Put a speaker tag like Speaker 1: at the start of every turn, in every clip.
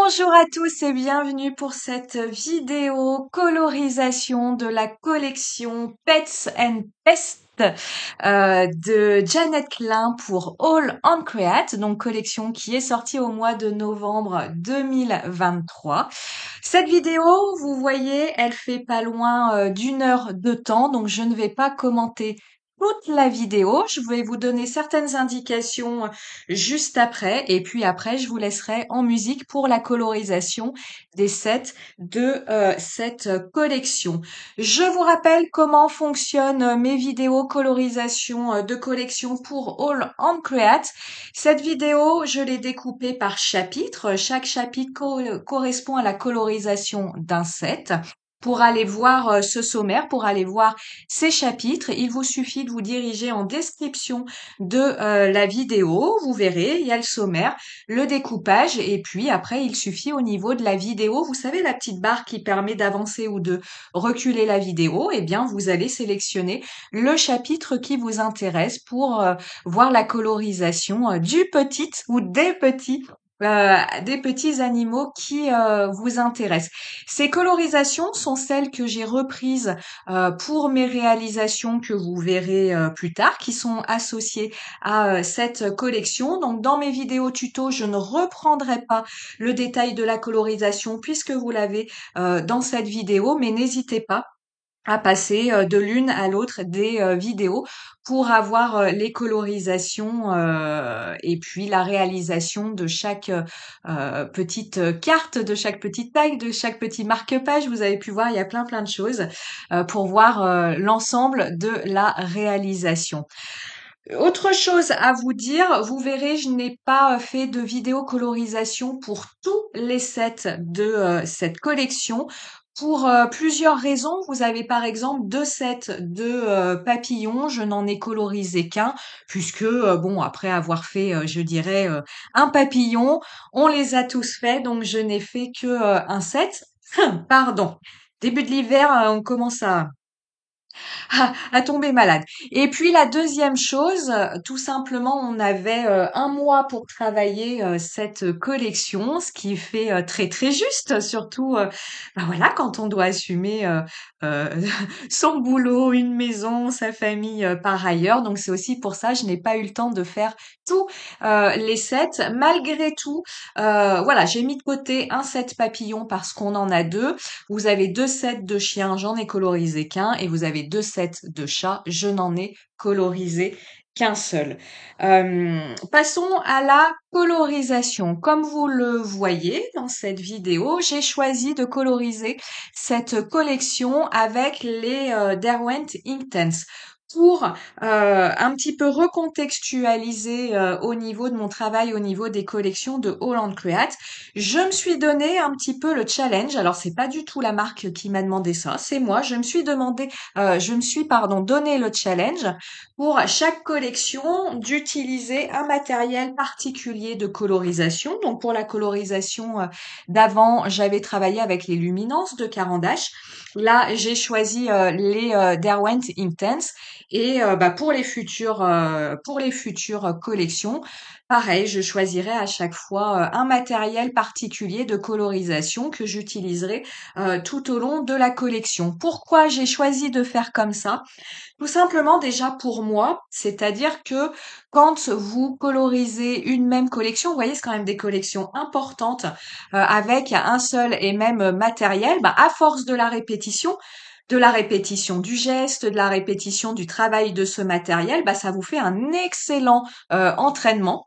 Speaker 1: Bonjour à tous et bienvenue pour cette vidéo colorisation de la collection Pets and Pest de Janet Klein pour All on Create, donc collection qui est sortie au mois de novembre 2023. Cette vidéo, vous voyez, elle fait pas loin d'une heure de temps, donc je ne vais pas commenter toute la vidéo. Je vais vous donner certaines indications juste après, et puis après, je vous laisserai en musique pour la colorisation des sets de cette collection. Je vous rappelle comment fonctionnent mes vidéos colorisation de collection pour All on Create. Cette vidéo, je l'ai découpée par chapitre. Chaque chapitre correspond à la colorisation d'un set. Pour aller voir ce sommaire, pour aller voir ces chapitres, il vous suffit de vous diriger en description de la vidéo. Vous verrez, il y a le sommaire, le découpage, et puis après, il suffit au niveau de la vidéo, vous savez, la petite barre qui permet d'avancer ou de reculer la vidéo, eh bien, vous allez sélectionner le chapitre qui vous intéresse pour voir la colorisation du petit ou des petits animaux qui vous intéressent. Ces colorisations sont celles que j'ai reprises pour mes réalisations que vous verrez plus tard, qui sont associées à cette collection. Donc dans mes vidéos tuto, je ne reprendrai pas le détail de la colorisation puisque vous l'avez dans cette vidéo, mais n'hésitez pas à passer de l'une à l'autre des vidéos pour avoir les colorisations et puis la réalisation de chaque petite carte, de chaque petite taille, de chaque petit marque-page. Vous avez pu voir, il y a plein de choses pour voir l'ensemble de la réalisation. Autre chose à vous dire, vous verrez, je n'ai pas fait de vidéo colorisation pour tous les sets de cette collection. Pour plusieurs raisons, vous avez par exemple deux sets de papillons, je n'en ai colorisé qu'un, puisque bon, après avoir fait, je dirais, un papillon, on les a tous faits, donc je n'ai fait que un set. Pardon. Début de l'hiver, on commence à tomber malade. Et puis la deuxième chose, tout simplement, on avait un mois pour travailler cette collection, ce qui fait très juste, surtout bah voilà quand on doit assumer euh, son boulot, une maison, sa famille par ailleurs. Donc c'est aussi pour ça je n'ai pas eu le temps de faire tous les sets. Malgré tout, voilà, j'ai mis de côté un set papillon parce qu'on en a deux. Vous avez deux sets de chiens, j'en ai colorisé qu'un, et vous avez deux sets de chats, je n'en ai colorisé qu'un seul. Passons à la colorisation. Comme vous le voyez dans cette vidéo, j'ai choisi de coloriser cette collection avec les Derwent Inktense pour un petit peu recontextualiser au niveau de mon travail, au niveau des collections de Holland Create. Je me suis donné un petit peu le challenge. Alors c'est pas du tout la marque qui m'a demandé ça, c'est moi. Je me suis pardon donné le challenge pour chaque collection d'utiliser un matériel particulier de colorisation. Donc pour la colorisation d'avant, j'avais travaillé avec les luminances de Caran d'Ache. Là, j'ai choisi les Derwent Inktense et bah, pour les futures collections, pareil, je choisirai à chaque fois un matériel particulier de colorisation que j'utiliserai tout au long de la collection. Pourquoi j'ai choisi de faire comme ça? Tout simplement déjà pour moi, c'est-à-dire que quand vous colorisez une même collection, vous voyez, c'est quand même des collections importantes avec un seul et même matériel, bah, à force de la répétition du geste, de la répétition du travail de ce matériel, bah, ça vous fait un excellent entraînement.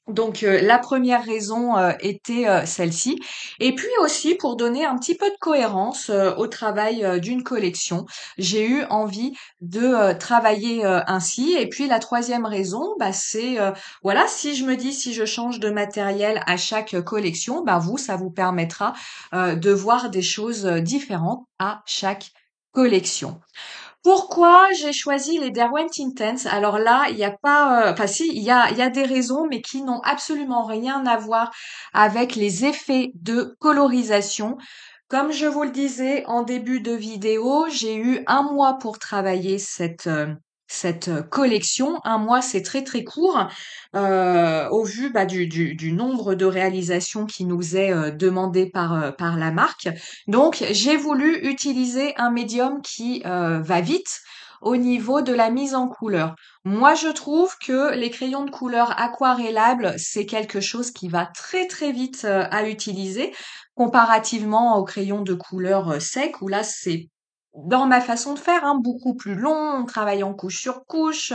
Speaker 1: Donc la première raison était celle-ci. Et puis aussi pour donner un petit peu de cohérence au travail d'une collection, j'ai eu envie de travailler ainsi. Et puis la troisième raison, bah, c'est voilà, si je me dis si je change de matériel à chaque collection, bah vous, ça vous permettra de voir des choses différentes à chaque collection. Pourquoi j'ai choisi les Derwent Intense? Alors là, il n'y a pas, enfin si, il y a des raisons, mais qui n'ont absolument rien à voir avec les effets de colorisation. Comme je vous le disais en début de vidéo, j'ai eu un mois pour travailler cette collection. Un mois, c'est très très court au vu du nombre de réalisations qui nous est demandé par la marque. Donc, j'ai voulu utiliser un médium qui va vite au niveau de la mise en couleur. Moi, je trouve que les crayons de couleur aquarellables, c'est quelque chose qui va très très vite à utiliser comparativement aux crayons de couleur secs où là, c'est dans ma façon de faire, hein, beaucoup plus long, on travaille en couche sur couche.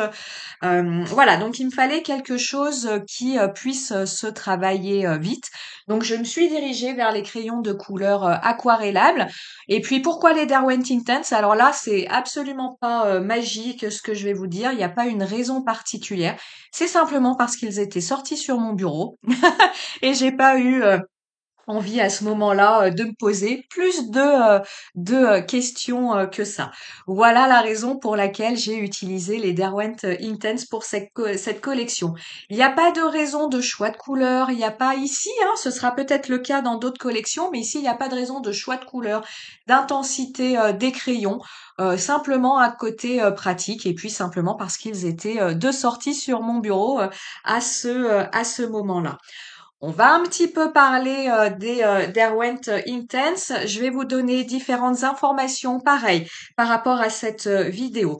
Speaker 1: Voilà, donc il me fallait quelque chose qui puisse se travailler vite. Donc je me suis dirigée vers les crayons de couleur aquarellables. Et puis pourquoi les Derwent Intense? Alors là, c'est absolument pas magique ce que je vais vous dire. Il n'y a pas une raison particulière. C'est simplement parce qu'ils étaient sortis sur mon bureau et j'ai pas eu envie à ce moment-là de me poser plus de questions que ça. Voilà la raison pour laquelle j'ai utilisé les Derwent Intense pour cette collection. Il n'y a pas de raison de choix de couleur, il n'y a pas ici, hein, ce sera peut-être le cas dans d'autres collections, mais ici il n'y a pas de raison de choix de couleur, d'intensité des crayons. Simplement à côté pratique et puis simplement parce qu'ils étaient de sortie sur mon bureau à ce moment-là. On va un petit peu parler des Derwent Intense. Je vais vous donner différentes informations, pareil, par rapport à cette vidéo.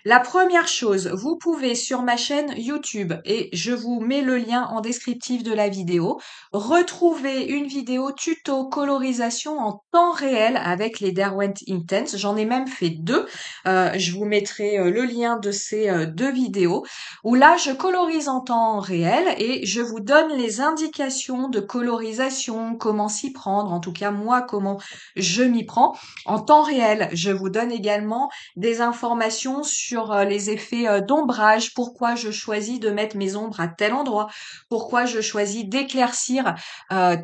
Speaker 1: La première chose, vous pouvez sur ma chaîne YouTube, et je vous mets le lien en descriptif de la vidéo, retrouver une vidéo tuto colorisation en temps réel avec les Derwent Intense. J'en ai même fait deux. Je vous mettrai le lien de ces deux vidéos où là, je colorise en temps réel et je vous donne les indications de colorisation, comment s'y prendre, en tout cas moi, comment je m'y prends en temps réel. Je vous donne également des informations sur les effets d'ombrage, pourquoi je choisis de mettre mes ombres à tel endroit, pourquoi je choisis d'éclaircir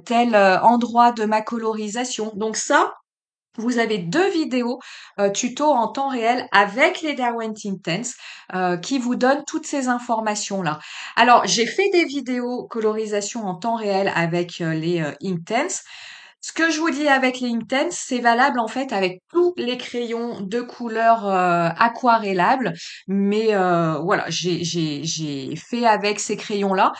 Speaker 1: tel endroit de ma colorisation. Donc ça, vous avez deux vidéos tuto en temps réel avec les Derwent Intense qui vous donnent toutes ces informations-là. Alors, j'ai fait des vidéos colorisation en temps réel avec les Intense. Ce que je vous dis avec les Intense, c'est valable en fait avec tous les crayons de couleur aquarellables. Mais voilà, j'ai fait avec ces crayons-là.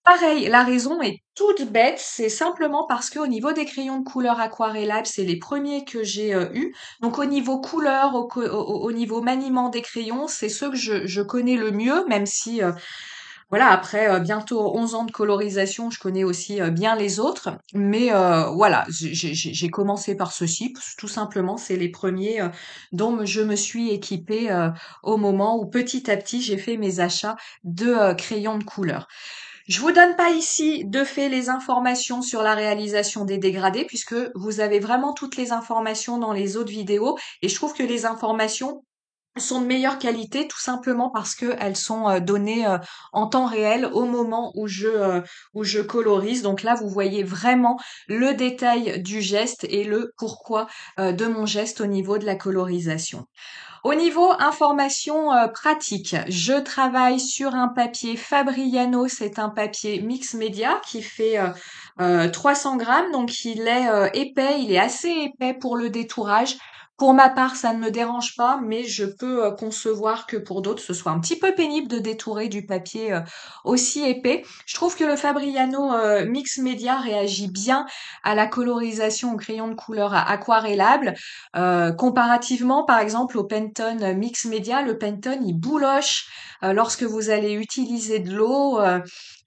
Speaker 1: Pareil, la raison est toute bête, c'est simplement parce que au niveau des crayons de couleur aquarellables, c'est les premiers que j'ai eus. Donc au niveau couleur, au niveau maniement des crayons, c'est ceux que je connais le mieux, même si voilà, après bientôt 11 ans de colorisation, je connais aussi bien les autres. Mais voilà, j'ai commencé par ceci, tout simplement, c'est les premiers dont je me suis équipée au moment où petit à petit j'ai fait mes achats de crayons de couleur. Je vous donne pas ici de fait les informations sur la réalisation des dégradés puisque vous avez vraiment toutes les informations dans les autres vidéos et je trouve que les informations sont de meilleure qualité tout simplement parce qu'elles sont données en temps réel au moment où je colorise. Donc là, vous voyez vraiment le détail du geste et le pourquoi de mon geste au niveau de la colorisation. Au niveau information pratique, je travaille sur un papier Fabriano, c'est un papier mix média qui fait 300 grammes, donc il est épais, il est assez épais pour le détourage. Pour ma part, ça ne me dérange pas, mais je peux concevoir que pour d'autres, ce soit un petit peu pénible de détourer du papier aussi épais. Je trouve que le Fabriano mix média réagit bien à la colorisation au crayon de couleur aquarellable. Comparativement, par exemple, au Pantone Mix Media, le Pantone, il bouloche lorsque vous allez utiliser de l'eau.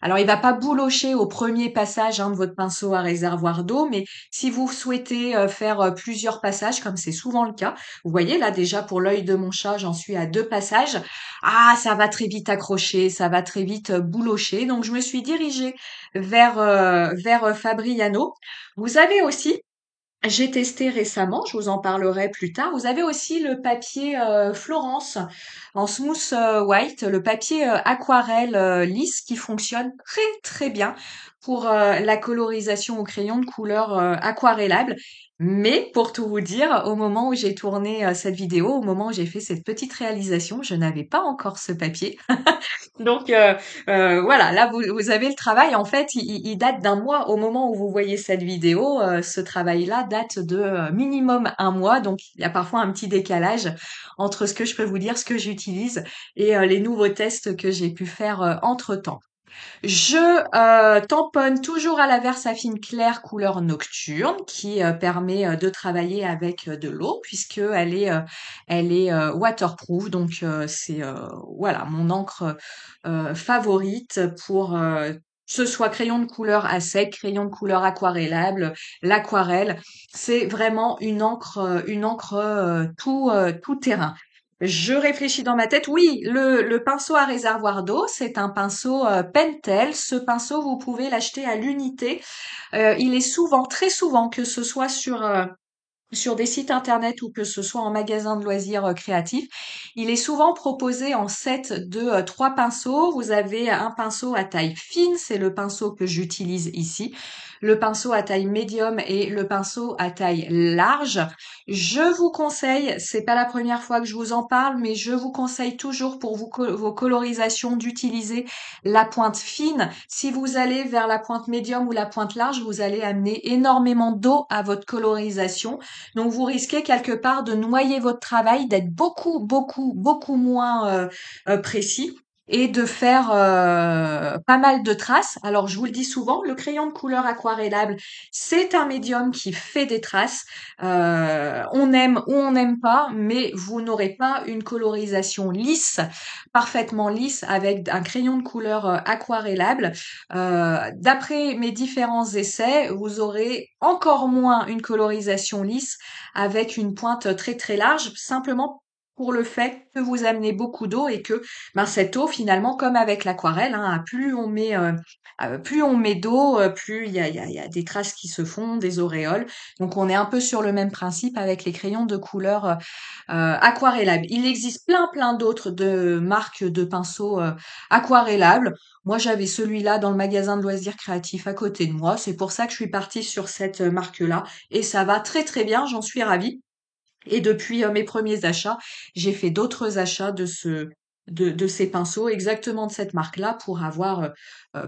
Speaker 1: Alors, il va pas boulocher au premier passage de votre pinceau à réservoir d'eau, mais si vous souhaitez faire plusieurs passages, comme c'est souvent le cas, vous voyez là déjà pour l'œil de mon chat, j'en suis à deux passages. Ah, ça va très vite accrocher, ça va très vite boulocher. Donc, je me suis dirigée vers Fabriano. Vous avez aussi j'ai testé récemment, je vous en parlerai plus tard. Vous avez aussi le papier Florence en smooth white, le papier aquarelle lisse qui fonctionne très très bien pour la colorisation au crayon de couleur aquarellable. Mais pour tout vous dire, au moment où j'ai tourné cette vidéo, au moment où j'ai fait cette petite réalisation, je n'avais pas encore ce papier. Donc voilà, là vous avez le travail. En fait, il date d'un mois. Au moment où vous voyez cette vidéo, ce travail-là date de minimum un mois. Donc il y a parfois un petit décalage entre ce que je peux vous dire, ce que j'utilise et les nouveaux tests que j'ai pu faire entre-temps. Je tamponne toujours à la Versafine claire couleur nocturne qui permet de travailler avec de l'eau puisque elle est waterproof. Donc c'est voilà mon encre favorite pour ce soit crayon de couleur à sec, crayon de couleur aquarellable, l'aquarelle. C'est vraiment une encre tout terrain. Je réfléchis dans ma tête. Oui, le pinceau à réservoir d'eau, c'est un pinceau Pentel. Ce pinceau, vous pouvez l'acheter à l'unité. Il est souvent, très souvent, que ce soit sur des sites internet ou que ce soit en magasin de loisirs créatifs, il est souvent proposé en set de trois pinceaux. Vous avez un pinceau à taille fine, c'est le pinceau que j'utilise ici, le pinceau à taille médium et le pinceau à taille large. Je vous conseille, c'est pas la première fois que je vous en parle, mais je vous conseille toujours pour vos colorisations d'utiliser la pointe fine. Si vous allez vers la pointe médium ou la pointe large, vous allez amener énormément d'eau à votre colorisation. Donc vous risquez quelque part de noyer votre travail, d'être beaucoup moins précis et de faire pas mal de traces. Alors je vous le dis souvent, le crayon de couleur aquarellable, c'est un médium qui fait des traces. On aime ou on n'aime pas, mais vous n'aurez pas une colorisation lisse, parfaitement lisse avec un crayon de couleur aquarellable. D'après mes différents essais, vous aurez encore moins une colorisation lisse avec une pointe très large, simplement pour le fait que vous amenez beaucoup d'eau et que cette eau finalement, comme avec l'aquarelle, hein, plus on met d'eau, plus il y a des traces qui se font, des auréoles. Donc on est un peu sur le même principe avec les crayons de couleur aquarellables. Il existe plein d'autres de marques de pinceaux aquarellables. Moi, j'avais celui-là dans le magasin de loisirs créatifs à côté de moi. C'est pour ça que je suis partie sur cette marque-là. Et ça va très bien. J'en suis ravie. Et depuis mes premiers achats, j'ai fait d'autres achats de ces pinceaux, exactement de cette marque-là, pour avoir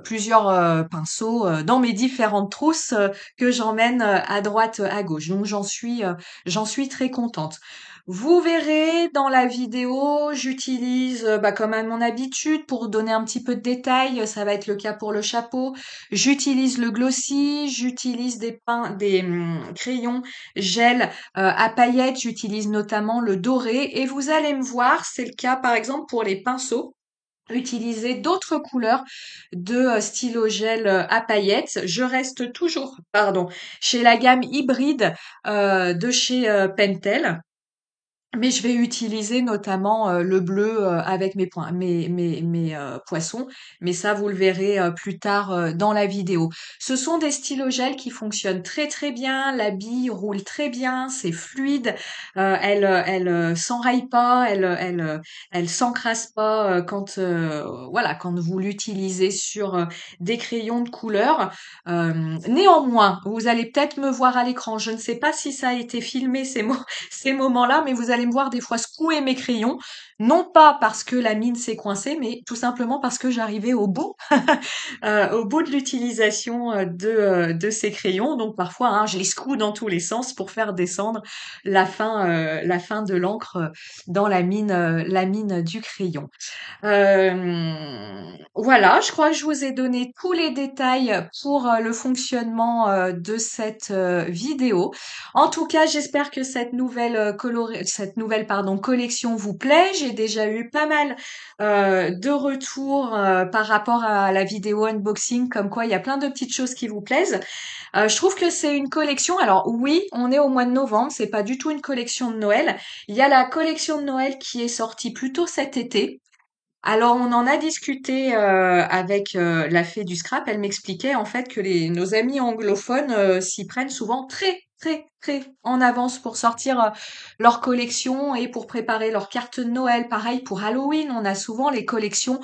Speaker 1: plusieurs pinceaux dans mes différentes trousses que j'emmène à droite, à gauche. Donc j'en suis très contente. Vous verrez dans la vidéo, j'utilise comme à mon habitude pour donner un petit peu de détails. Ça va être le cas pour le chapeau. J'utilise le glossy, j'utilise des crayons gel à paillettes, j'utilise notamment le doré et vous allez me voir, c'est le cas par exemple pour les pinceaux. Utiliser d'autres couleurs de stylo gel à paillettes. Je reste toujours, pardon, chez la gamme hybride de chez Pentel. Mais je vais utiliser notamment le bleu avec mes poissons, mais ça vous le verrez plus tard dans la vidéo. Ce sont des stylogels qui fonctionnent très bien, la bille roule très bien, c'est fluide, elle s'enraille pas, elle s'encrasse pas quand voilà quand vous l'utilisez sur des crayons de couleur. Néanmoins, vous allez peut-être me voir à l'écran. Je ne sais pas si ça a été filmé ces moments-là, mais vous allez me voir des fois secouer mes crayons, non pas parce que la mine s'est coincée, mais tout simplement parce que j'arrivais au bout de l'utilisation de ces crayons. Donc parfois, hein, je les secoue dans tous les sens pour faire descendre la fin de l'encre dans la mine du crayon. Voilà, je crois que je vous ai donné tous les détails pour le fonctionnement de cette vidéo. En tout cas, j'espère que cette nouvelle pardon, collection vous plaît. J'ai déjà eu pas mal de retours par rapport à la vidéo unboxing, comme quoi il y a plein de petites choses qui vous plaisent. Je trouve que c'est une collection. Alors oui, on est au mois de novembre, c'est pas du tout une collection de Noël. Il y a la collection de Noël qui est sortie plus tôt cet été. Alors, on en a discuté avec la fée du scrap. Elle m'expliquait en fait que nos amis anglophones s'y prennent souvent très en avance pour sortir leur collection et pour préparer leurs cartes de Noël. Pareil pour Halloween, on a souvent les collections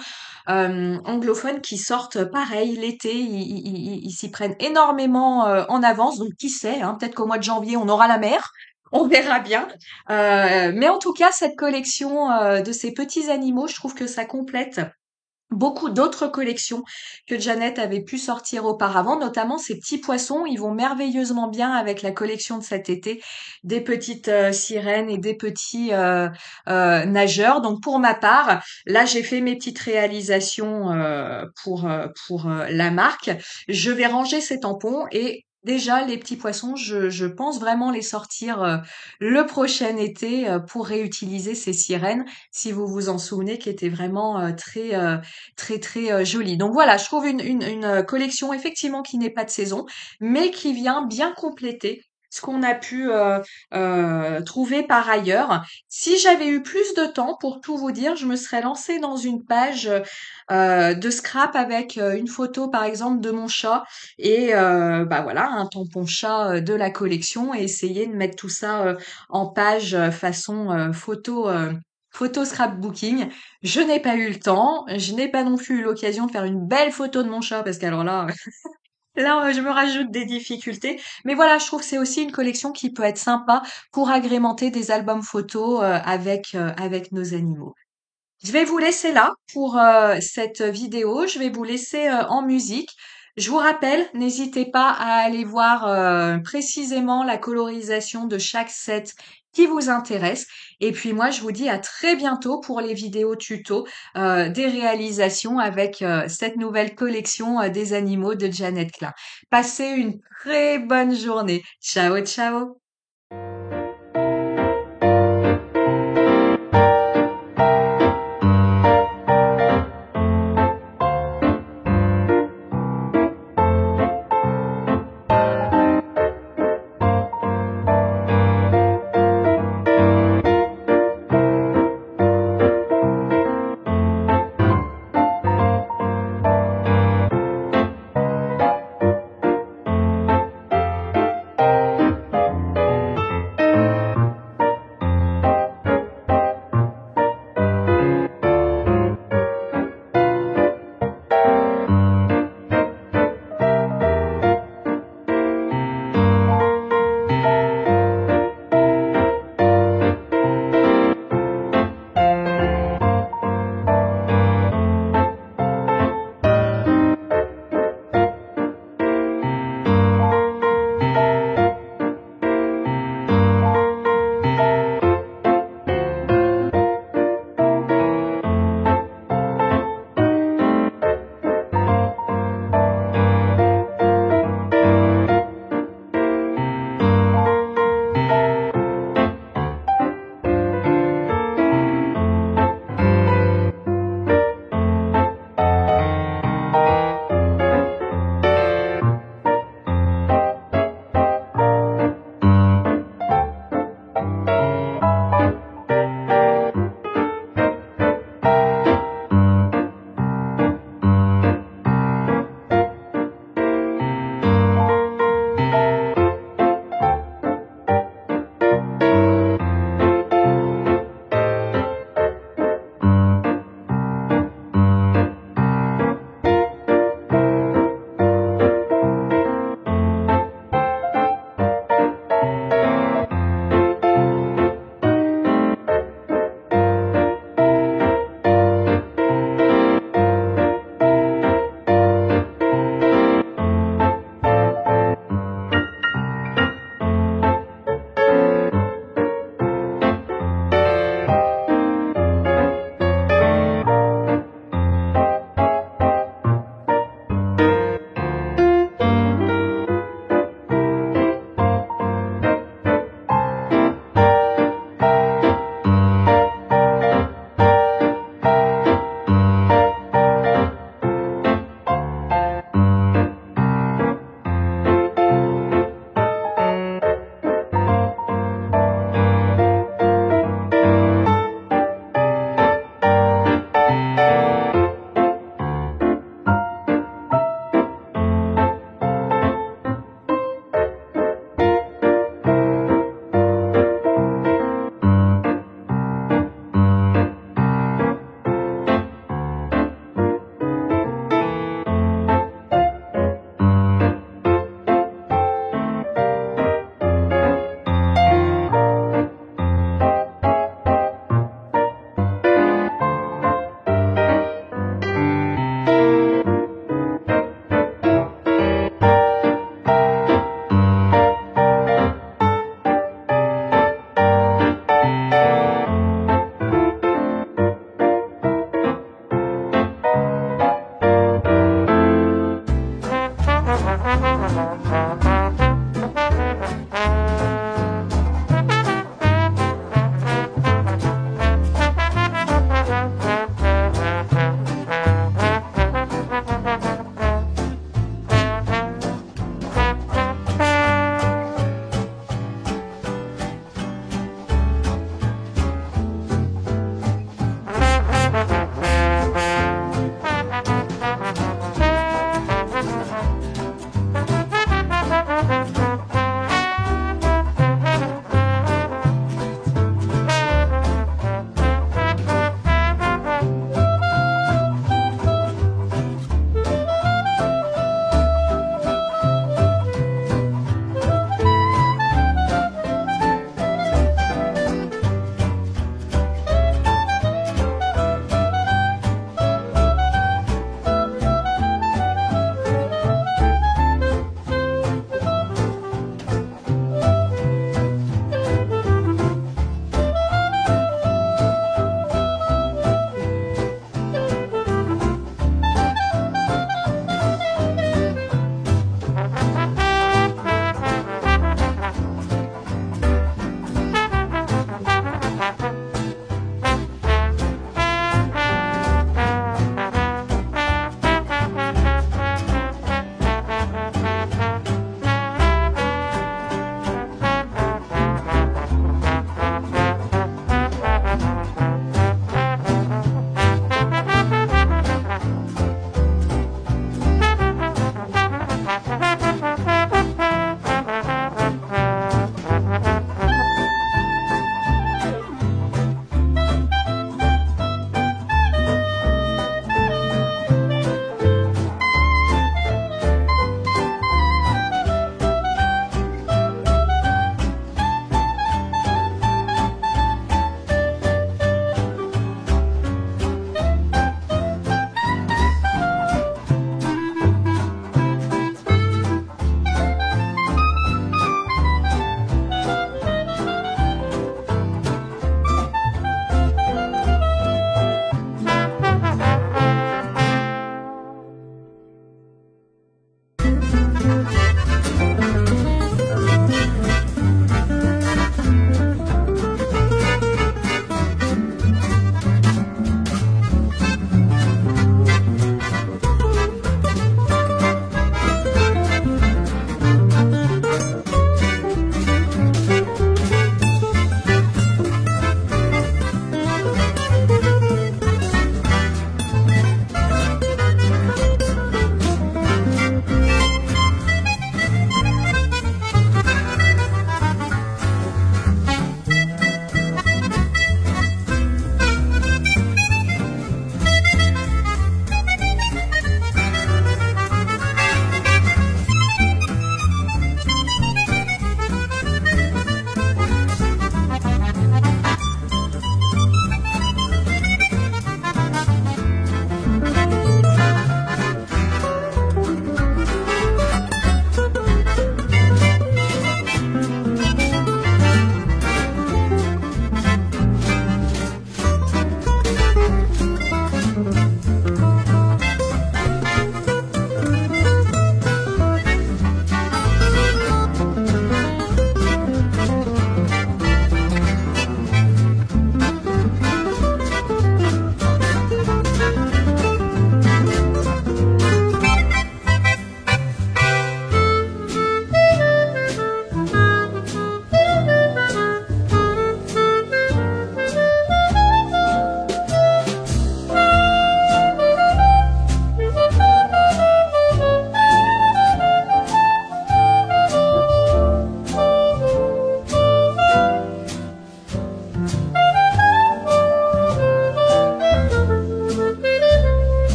Speaker 1: anglophones qui sortent pareil l'été. Ils s'y prennent énormément en avance. Donc qui sait, hein, peut-être qu'au mois de janvier on aura la mer. On verra bien. Mais en tout cas, cette collection de ces petits animaux, je trouve que ça complète beaucoup d'autres collections que Janet avait pu sortir auparavant, notamment ces petits poissons. Ils vont merveilleusement bien avec la collection de cet été, des petites sirènes et des petits nageurs. Donc pour ma part, là j'ai fait mes petites réalisations pour la marque. Je vais ranger ces tampons et déjà les petits poissons, je pense vraiment les sortir le prochain été pour réutiliser ces sirènes, si vous vous en souvenez, qui étaient vraiment très jolie. Donc voilà, je trouve une collection effectivement qui n'est pas de saison, mais qui vient bien compléter ce qu'on a pu trouver par ailleurs. Si j'avais eu plus de temps, pour tout vous dire, je me serais lancée dans une page de scrap avec une photo par exemple de mon chat et bah voilà un tampon chat de la collection et essayer de mettre tout ça en page façon photo scrapbooking. Je n'ai pas eu le temps, je n'ai pas non plus eu l'occasion de faire une belle photo de mon chat parce qu'alors là, là, je me rajoute des difficultés. Mais voilà, je trouve que c'est aussi une collection qui peut être sympa pour agrémenter des albums photos avec nos animaux. Je vais vous laisser là pour cette vidéo. Je vais vous laisser en musique. Je vous rappelle, n'hésitez pas à aller voir précisément la colorisation de chaque set qui vous intéresse. Et puis moi, je vous dis à très bientôt pour les vidéos tuto des réalisations avec cette nouvelle collection des animaux de Janet Klein. Passez une très bonne journée. Ciao, ciao!